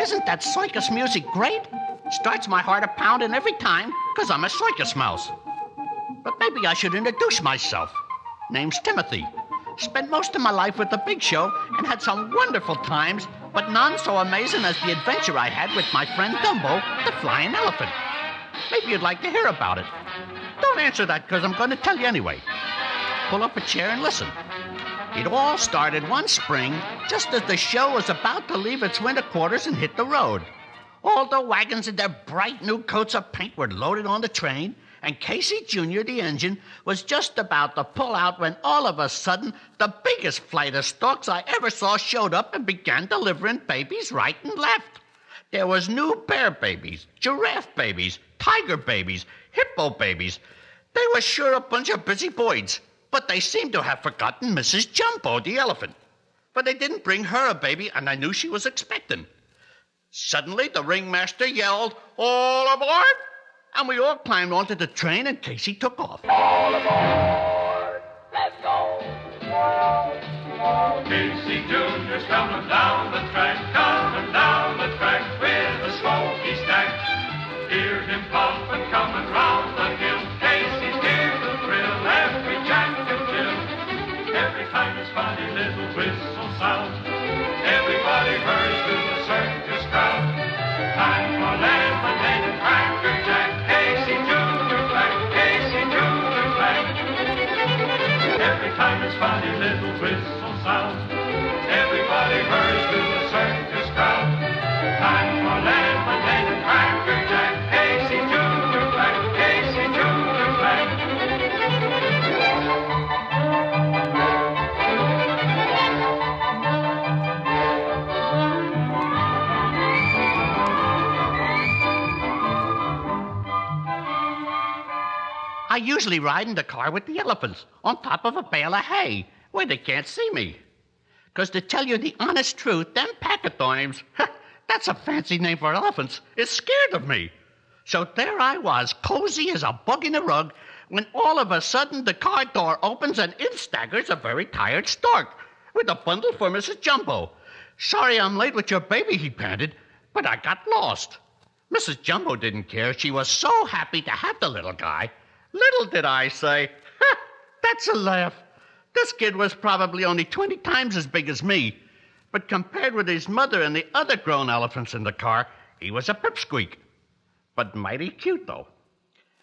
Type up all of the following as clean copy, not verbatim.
Isn't that circus music great? Starts my heart a-pounding every time, 'cause I'm a circus mouse. But maybe I should introduce myself. Name's Timothy. Spent most of my life with the big show and had some wonderful times, but none so amazing as the adventure I had with my friend Dumbo, the flying elephant. Maybe you'd like to hear about it. Don't answer that, 'cause I'm going to tell you anyway. Pull up a chair and listen. It all started one spring, just as the show was about to leave its winter quarters and hit the road. All the wagons in their bright new coats of paint were loaded on the train, and Casey Jr., the engine, was just about to pull out when all of a sudden the biggest flight of storks I ever saw showed up and began delivering babies right and left. There was new bear babies, giraffe babies, tiger babies, hippo babies. They were sure a bunch of busy boys, but they seemed to have forgotten Mrs. Jumbo, the elephant. For they didn't bring her a baby, and I knew she was expecting. Suddenly, the ringmaster yelled, "All aboard!" And we all climbed onto the train, and Casey took off. All aboard! Let's go! Casey Jr.'s coming down the track with a smoky stack. Hear him puffin' coming round the hill. Casey's here to thrill every jack and Jill. Every time his funny little whistle sounds, everybody hurries to the circus crowd. Time for lemonade and cracker jack. Casey Jr. Black, Casey Jr. Black. Every time his funny little whistle sounds, everybody hurries to the circus crowd. Time for lemonade and cracker jack. Casey Jr. Black, Casey Jr. Black. I usually ride in the car with the elephants, on top of a bale of hay, where they can't see me. 'Cause to tell you the honest truth, them pachyderms, that's a fancy name for elephants, is scared of me. So there I was, cozy as a bug in a rug, when all of a sudden the car door opens and in staggers a very tired stork, with a bundle for Mrs. Jumbo. "Sorry I'm late with your baby," he panted, "but I got lost." Mrs. Jumbo didn't care. She was so happy to have the little guy. Little did I say, that's a laugh. This kid was probably only 20 times as big as me, but compared with his mother and the other grown elephants in the car, he was a pipsqueak. But mighty cute, though.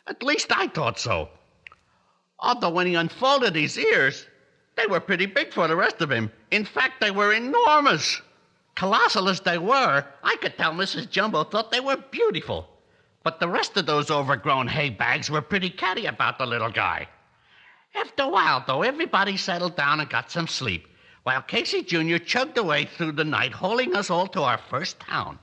At least I thought so. Although when he unfolded his ears, they were pretty big for the rest of him. In fact, they were enormous. Colossal as they were, I could tell Mrs. Jumbo thought they were beautiful. But the rest of those overgrown hay bags were pretty catty about the little guy. After a while, though, everybody settled down and got some sleep, while Casey Jr. chugged away through the night, hauling us all to our first town.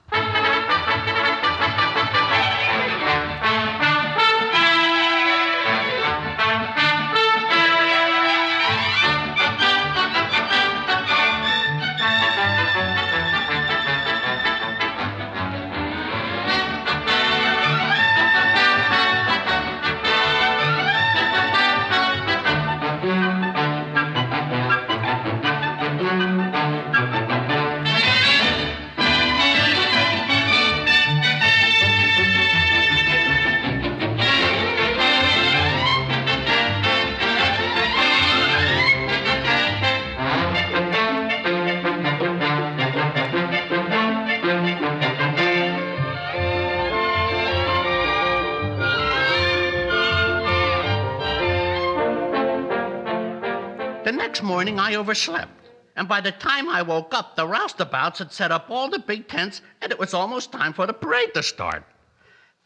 The next morning, I overslept. And by the time I woke up, the roustabouts had set up all the big tents, and it was almost time for the parade to start.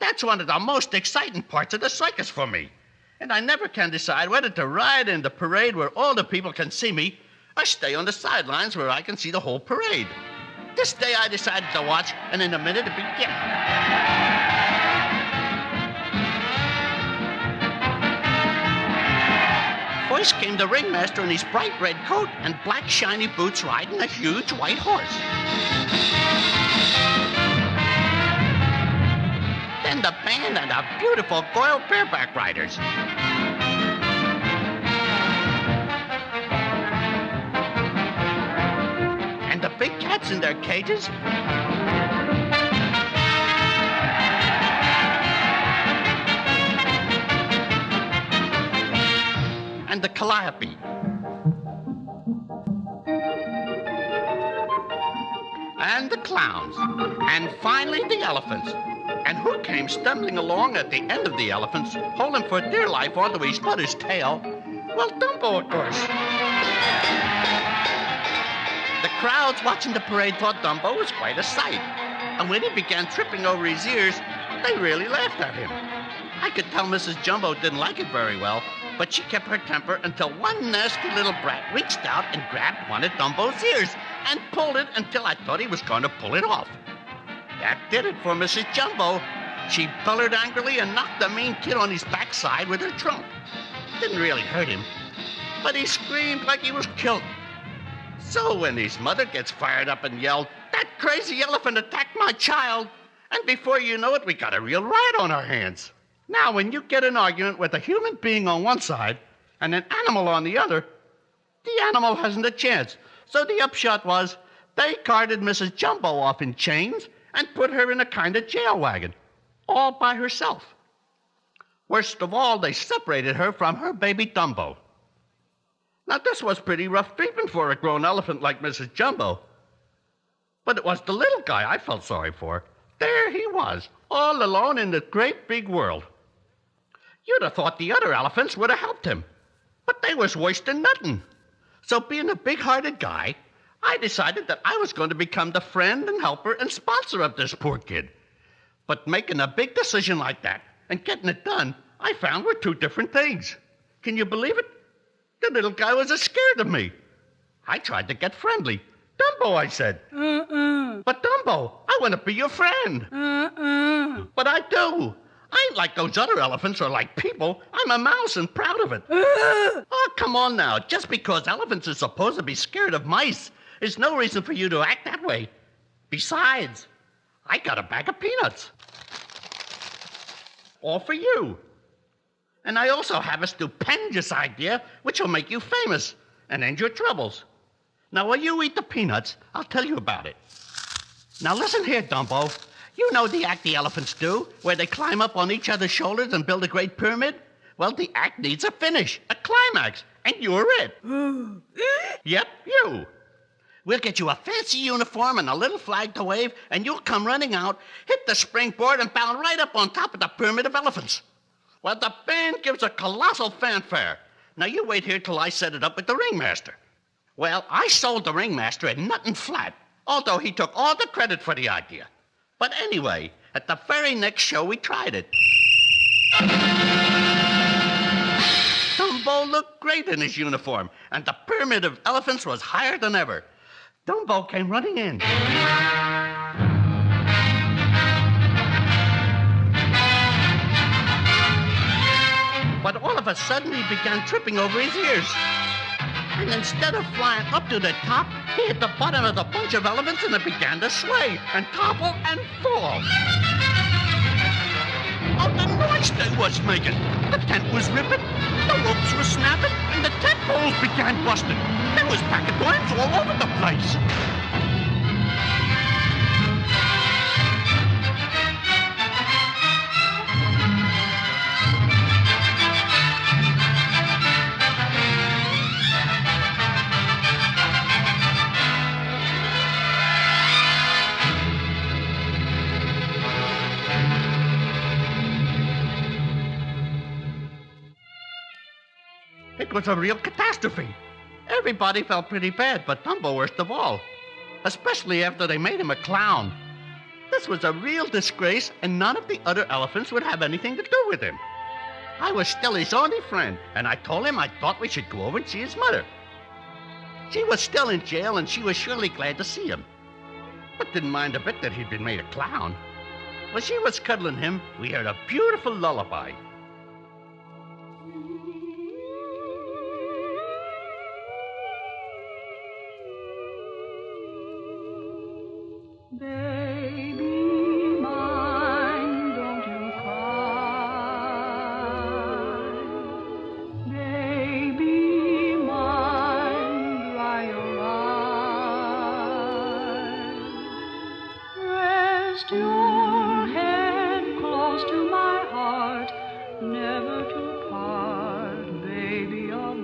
That's one of the most exciting parts of the circus for me. And I never can decide whether to ride in the parade where all the people can see me, or stay on the sidelines where I can see the whole parade. This day I decided to watch, and in a minute it began. First came the ringmaster in his bright red coat and black shiny boots riding a huge white horse. Then the band and the beautiful gold bareback riders. And the big cats in their cages. and the calliope. And the clowns, and finally the elephants. And who came stumbling along at the end of the elephants, holding for dear life onto his mother's tail? Well, Dumbo, of course. The crowds watching the parade thought Dumbo was quite a sight. And when he began tripping over his ears, they really laughed at him. I could tell Mrs. Jumbo didn't like it very well, but she kept her temper until one nasty little brat reached out and grabbed one of Dumbo's ears and pulled it until I thought he was going to pull it off. That did it for Mrs. Jumbo. She bellowed angrily and knocked the mean kid on his backside with her trunk. Didn't really hurt him, but he screamed like he was killed. So when his mother gets fired up and yelled, "That crazy elephant attacked my child," and before you know it, we got a real riot on our hands. Now, when you get an argument with a human being on one side and an animal on the other, the animal hasn't a chance. So the upshot was they carted Mrs. Jumbo off in chains and put her in a kind of jail wagon, all by herself. Worst of all, they separated her from her baby Dumbo. Now, this was pretty rough treatment for a grown elephant like Mrs. Jumbo. But it was the little guy I felt sorry for. There he was, all alone in the great big world. You'd have thought the other elephants would have helped him, but they was worse than nothing. So being a big-hearted guy, I decided that I was going to become the friend and helper and sponsor of this poor kid. But making a big decision like that and getting it done, I found were two different things. Can you believe it? The little guy was scared of me. I tried to get friendly. "Dumbo," I said. "But Dumbo, I want to be your friend." "But I do. I ain't like those other elephants or like people. I'm a mouse and proud of it." "Oh, come on now. Just because elephants are supposed to be scared of mice is no reason for you to act that way. Besides, I got a bag of peanuts. All for you. And I also have a stupendous idea which will make you famous and end your troubles. Now, while you eat the peanuts, I'll tell you about it. Now, listen here, Dumbo. You know the act the elephants do, where they climb up on each other's shoulders and build a great pyramid? Well, the act needs a finish, a climax, and you're it." "Yep, you. We'll get you a fancy uniform and a little flag to wave, and you'll come running out, hit the springboard, and bound right up on top of the pyramid of elephants. Well, the band gives a colossal fanfare. Now, you wait here till I set it up with the ringmaster." Well, I sold the ringmaster at nothing flat, although he took all the credit for the idea. But anyway, at the very next show, we tried it. Dumbo looked great in his uniform, and the pyramid of elephants was higher than ever. Dumbo came running in. But all of a sudden, he began tripping over his ears. And instead of flying up to the top, he hit the bottom of the bunch of elephants and it began to sway and topple and fall. Oh, the noise they was making! The tent was ripping, the ropes were snapping, and the tent poles began busting. There was packet worms all over the place. It was a real catastrophe. Everybody felt pretty bad, but Dumbo worst of all, especially after they made him a clown. This was a real disgrace, and none of the other elephants would have anything to do with him. I was still his only friend, and I told him I thought we should go over and see his mother. She was still in jail, and she was surely glad to see him, but didn't mind a bit that he'd been made a clown. While she was cuddling him, we heard a beautiful lullaby. Baby mine, don't you cry. Baby mine, dry your eyes. Rest your head close to my heart, never to part, baby of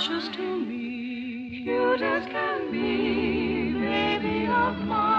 precious to me, cute as can be, baby of mine.